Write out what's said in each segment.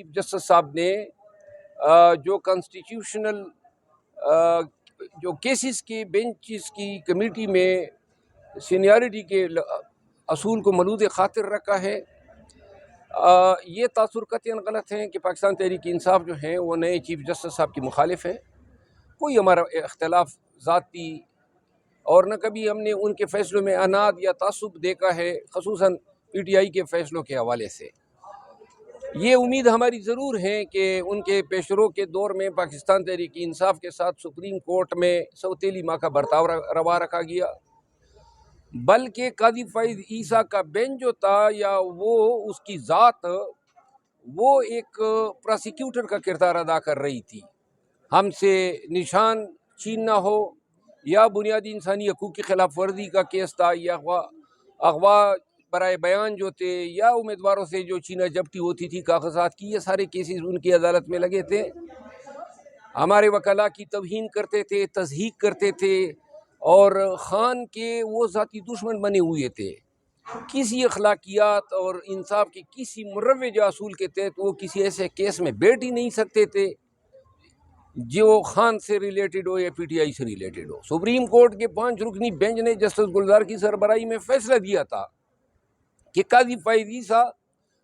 Chief justice صاحب نے جو کانسٹیٹیوشنل جو کیسز کی بینچز کی کمیٹی میں سینیارٹی کے اصول کو ملود خاطر رکھا ہے، یہ تاثر قطعاً غلط ہے کہ پاکستان تحریک انصاف جو ہیں وہ نئے چیف جسٹس صاحب کی مخالف ہیں۔ کوئی ہمارا اختلاف ذاتی اور نہ کبھی ہم نے ان کے فیصلوں میں عناد یا تعصب دیکھا ہے، خصوصاً پی ٹی آئی کے فیصلوں کے حوالے سے۔ یہ امید ہماری ضرور ہے کہ ان کے پیشرو کے دور میں پاکستان تحریک انصاف کے ساتھ سپریم کورٹ میں سوتیلی ماں کا برتاؤ روا رکھا گیا، بلکہ قاضی فائز عیسیٰ کا بینچ جو تھا یا وہ اس کی ذات وہ ایک پراسیکیوٹر کا کردار ادا کر رہی تھی۔ ہم سے نشان چھیننا ہو یا بنیادی انسانی حقوق کی خلاف ورزی کا کیس تھا یا اغوا برائے بیان جو تھے یا امیدواروں سے جو چینہ جبتی ہوتی تھی کاغذات کی، یہ سارے کیسز ان کی عدالت میں لگے تھے۔ ہمارے وکلاء کی توہین کرتے تھے، تضحیک کرتے تھے اور خان کے وہ ذاتی دشمن بنے ہوئے تھے۔ کسی اخلاقیات اور انصاف کے کسی مروج اصول کے تحت وہ کسی ایسے کیس میں بیٹھ ہی نہیں سکتے تھے جو خان سے ریلیٹڈ ہو یا پی ٹی آئی سے ریلیٹڈ ہو۔ سپریم کورٹ کے 5 رکنی بینچ نے جسٹس گلزار کی سربراہی میں فیصلہ دیا تھا کہ قاضی فائز عیسیٰ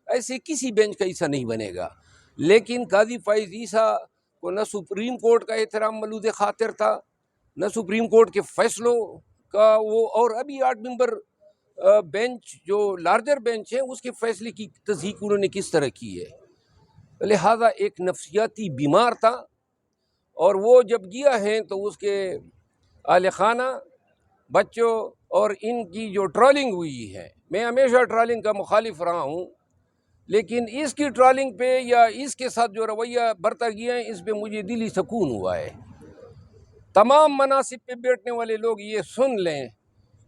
ایسے کسی بینچ کا حصہ نہیں بنے گا، لیکن قاضی فائز عیسیٰ کو نہ سپریم کورٹ کا احترام ملود خاطر تھا، نہ سپریم کورٹ کے فیصلوں کا وہ، اور ابھی 8 ممبر بینچ جو لارجر بینچ ہے اس کے فیصلے کی تصدیق انہوں نے کس طرح کی ہے۔ لہذا ایک نفسیاتی بیمار تھا، اور وہ جب گیا ہے تو اس کے اہل خانہ، بچوں اور ان کی جو ٹرولنگ ہوئی ہے، میں ہمیشہ ٹرولنگ کا مخالف رہا ہوں، لیکن اس کی ٹرولنگ پہ یا اس کے ساتھ جو رویہ برتا گیا ہے اس پہ مجھے دلی سکون ہوا ہے۔ تمام مناصب پہ بیٹھنے والے لوگ یہ سن لیں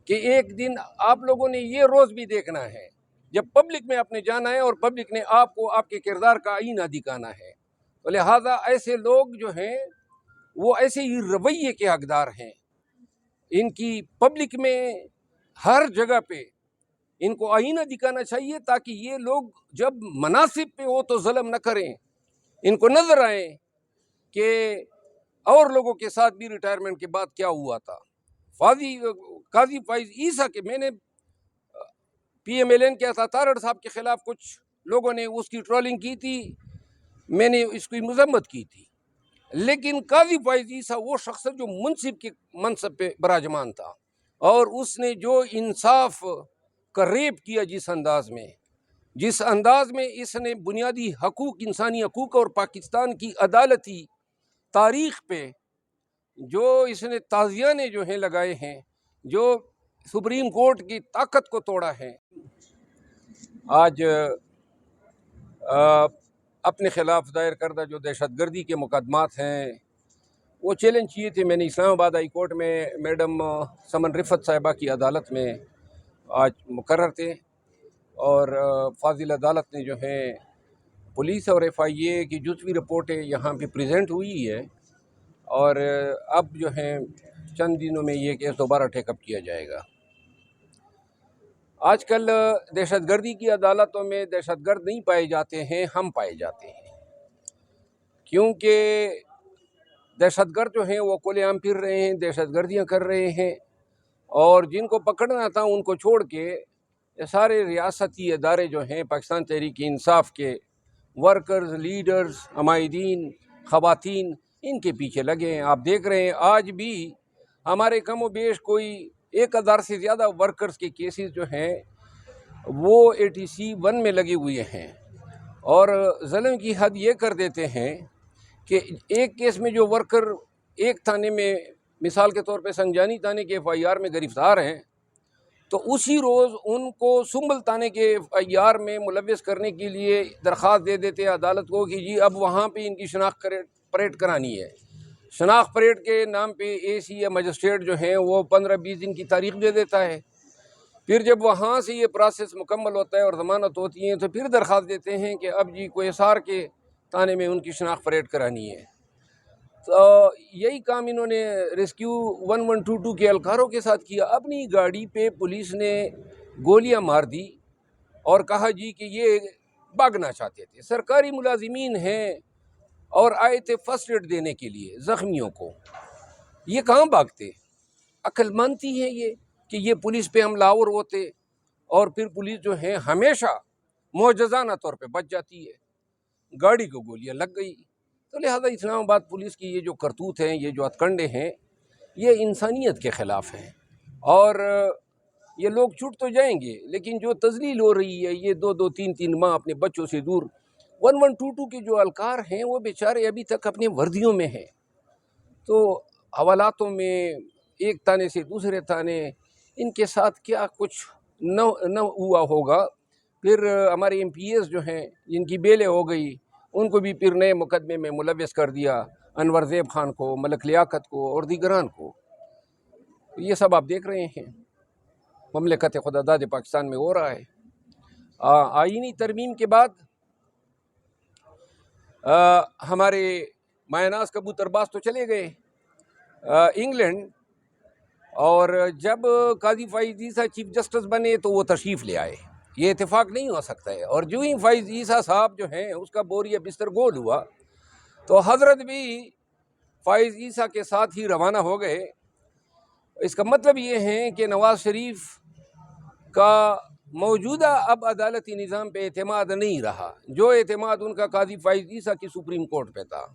کہ ایک دن آپ لوگوں نے یہ روز بھی دیکھنا ہے جب پبلک میں آپ نے جانا ہے اور پبلک نے آپ کو آپ کے کردار کا آئینہ دکھانا ہے۔ تو لہٰذا ایسے لوگ جو ہیں وہ ایسے ہی رویے کے حقدار ہیں۔ ان کی پبلک میں ہر جگہ پہ ان کو آئینہ دکھانا چاہیے تاکہ یہ لوگ جب مناصب پہ ہو تو ظلم نہ کریں، ان کو نظر آئے کہ اور لوگوں کے ساتھ بھی ریٹائرمنٹ کے بعد کیا ہوا تھا۔ قاضی فائز عیسیٰ کے میں نے پی ایم ایل این کیا تھا، تارڑ صاحب کے خلاف کچھ لوگوں نے اس کی ٹرولنگ کی تھی، میں نے اس کی مذمت کی تھی، لیکن قاضی فائز عیسیٰ وہ شخص جو منصب کے منصب پہ براجمان تھا، اور اس نے جو انصاف کا ریپ کیا جس انداز میں اس نے بنیادی حقوق، انسانی حقوق اور پاکستان کی عدالتی تاریخ پہ جو اس نے تازیانے جو ہیں لگائے ہیں، جو سپریم کورٹ کی طاقت کو توڑا ہے۔ آج اپنے خلاف دائر کردہ جو دہشت گردی کے مقدمات ہیں وہ چیلنج کیے تھے میں نے اسلام آباد ہائی کورٹ میں، میڈم سمن رفت صاحبہ کی عدالت میں آج مقرر تھے، اور فاضل عدالت نے جو ہے پولیس اور ایف آئی اے کی جزوی رپورٹیں یہاں پہ پریزنٹ ہوئی ہے، اور اب جو ہے چند دنوں میں یہ کیس دوبارہ ٹیک اپ کیا جائے گا۔ آج کل دہشت گردی کی عدالتوں میں دہشت گرد نہیں پائے جاتے ہیں، ہم پائے جاتے ہیں، کیونکہ دہشت گرد جو ہیں وہ کھلے عام پھر رہے ہیں، دہشت گردیاں کر رہے ہیں، اور جن کو پکڑنا تھا ان کو چھوڑ کے یہ سارے ریاستی ادارے جو ہیں پاکستان تحریک انصاف کے ورکرز، لیڈرز، عمائدین، خواتین ان کے پیچھے لگے ہیں۔ آپ دیکھ رہے ہیں آج بھی ہمارے کم و بیش کوئی 1000 سے زیادہ ورکرز کے کیسز جو ہیں وہ ATC-1 میں لگے ہوئے ہیں، اور ظلم کی حد یہ کر دیتے ہیں کہ ایک کیس میں جو ورکر ایک تھانے میں، مثال کے طور پہ سنجانی تھانے کے FIR میں گرفتار ہیں، تو اسی روز ان کو سنبل تھانے کے FIR میں ملوث کرنے کے لیے درخواست دے دیتے ہیں عدالت کو کہ جی اب وہاں پہ ان کی شناخت پریڈ کرانی ہے۔ شناخت پریڈ کے نام پہ AC یا مجسٹریٹ جو ہیں وہ 15-20 دن کی تاریخ دے دیتا ہے، پھر جب وہاں سے یہ پروسیس مکمل ہوتا ہے اور ضمانت ہوتی ہے تو پھر درخواست دیتے ہیں کہ اب جی کوئی حصار کے تھانے میں ان کی شناخت پریڈ کرانی ہے۔ تو یہی کام انہوں نے ریسکیو 1122 کے اہلکاروں کے ساتھ کیا۔ اپنی گاڑی پہ پولیس نے گولیاں مار دی اور کہا جی کہ یہ بھاگنا چاہتے تھے. سرکاری ملازمین ہیں اور آئے تھے فرسٹ ایڈ دینے کے لیے زخمیوں کو. یہ کہاں بھاگتے؟ عقل مانتی ہے یہ کہ یہ پولیس پہ حملہ آور ہوتے اور پھر پولیس جو ہے ہمیشہ معجزانہ طور پہ بچ جاتی ہے. گاڑی کو گولیاں لگ گئی. تو لہٰذا اسلام آباد پولیس کی یہ جو کرتوت ہیں، یہ جو ہتھ کنڈے ہیں، یہ انسانیت کے خلاف ہیں. اور یہ لوگ چھوٹ تو جائیں گے، لیکن جو تذلیل ہو رہی ہے، یہ 2-2 3 ماہ اپنے بچوں سے دور. 1122 کے جو اہلکار ہیں وہ بیچارے ابھی تک اپنے وردیوں میں ہیں. تو حوالاتوں میں ایک تانے سے دوسرے تانے، ان کے ساتھ کیا کچھ نہ ہوا ہوگا. پھر ہمارے ایم پی ایز جو ہیں، جن کی بیلیں ہو گئی، ان کو بھی پھر نئے مقدمے میں ملوث کر دیا، انور زیب خان کو، ملک لیاقت کو اور دیگران کو. یہ سب آپ دیکھ رہے ہیں مملکت خدا داد پاکستان میں ہو رہا ہے. آئینی ترمیم کے بعد ہمارے مایہ ناز کبوتر باز تو چلے گئے انگلینڈ، اور جب قاضی فائز عیسیٰ چیف جسٹس بنے تو وہ تشریف لے آئے. یہ اتفاق نہیں ہو سکتا ہے. اور جو ہی فائز عیسیٰ صاحب جو ہیں اس کا بوریا بستر گول ہوا تو حضرت بھی فائز عیسیٰ کے ساتھ ہی روانہ ہو گئے. اس کا مطلب یہ ہے کہ نواز شریف کا موجودہ اب عدالتی نظام پہ اعتماد نہیں رہا، جو اعتماد ان کا قاضی فائز عیسیٰ کی سپریم کورٹ پہ تھا.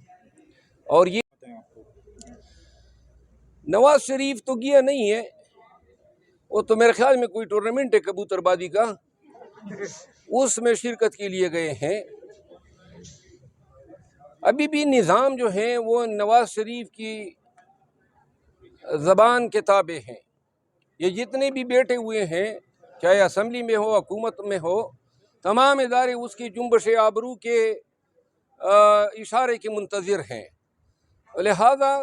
اور یہ نواز شریف تو گیا نہیں ہے، وہ تو میرے خیال میں کوئی ٹورنامنٹ ہے کبوتر بازی کا، اس میں شرکت کے لیے گئے ہیں. ابھی بھی نظام جو ہے وہ نواز شریف کی زبان کے تابع ہیں. یہ جتنے بھی بیٹھے ہوئے ہیں، چاہے اسمبلی میں ہو، حکومت میں ہو، تمام ادارے اس کی جنبش آبرو کے اشارے کے منتظر ہیں. لہذا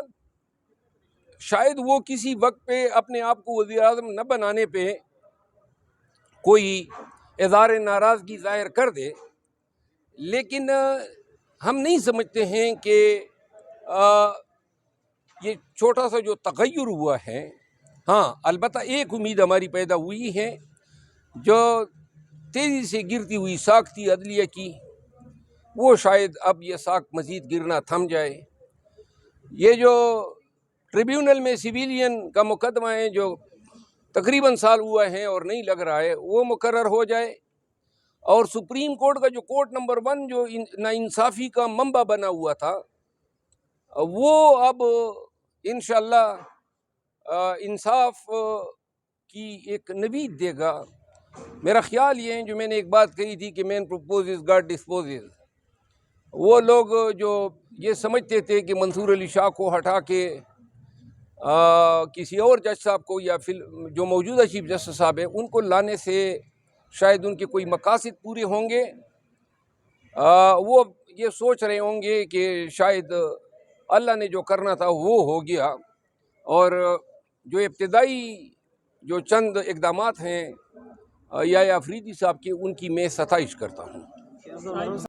شاید وہ کسی وقت پہ اپنے آپ کو وزیر اعظم نہ بنانے پہ کوئی اظہار ناراضگی ظاہر کر دے، لیکن ہم نہیں سمجھتے ہیں کہ یہ چھوٹا سا جو تغیر ہوا ہے. ہاں، البتہ ایک امید ہماری پیدا ہوئی ہے، جو تیزی سے گرتی ہوئی ساکھ تھی عدلیہ کی، وہ شاید اب یہ ساکھ مزید گرنا تھم جائے. یہ جو ٹریبیونل میں سویلین کا مقدمہ ہے جو تقریباً سال ہوا ہے اور نہیں لگ رہا ہے، وہ مقرر ہو جائے. اور سپریم کورٹ کا جو کورٹ نمبر 1 جو ناانصافی کا منبع بنا ہوا تھا، وہ اب انشاءاللہ انصاف کی ایک نوید دے گا. میرا خیال یہ ہے، جو میں نے ایک بات کہی تھی کہ مین پروپوزز گاڈ ڈسپوزز، وہ لوگ جو یہ سمجھتے تھے کہ منصور علی شاہ کو ہٹا کے کسی اور جج صاحب کو، یا پھر جو موجودہ چیف جسٹس صاحب ہیں ان کو لانے سے شاید ان کے کوئی مقاصد پورے ہوں گے، وہ یہ سوچ رہے ہوں گے کہ شاید اللہ نے جو کرنا تھا وہ ہو گیا. اور جو ابتدائی جو چند اقدامات ہیں یا افریدی صاحب کے، ان کی میں ستائش کرتا ہوں.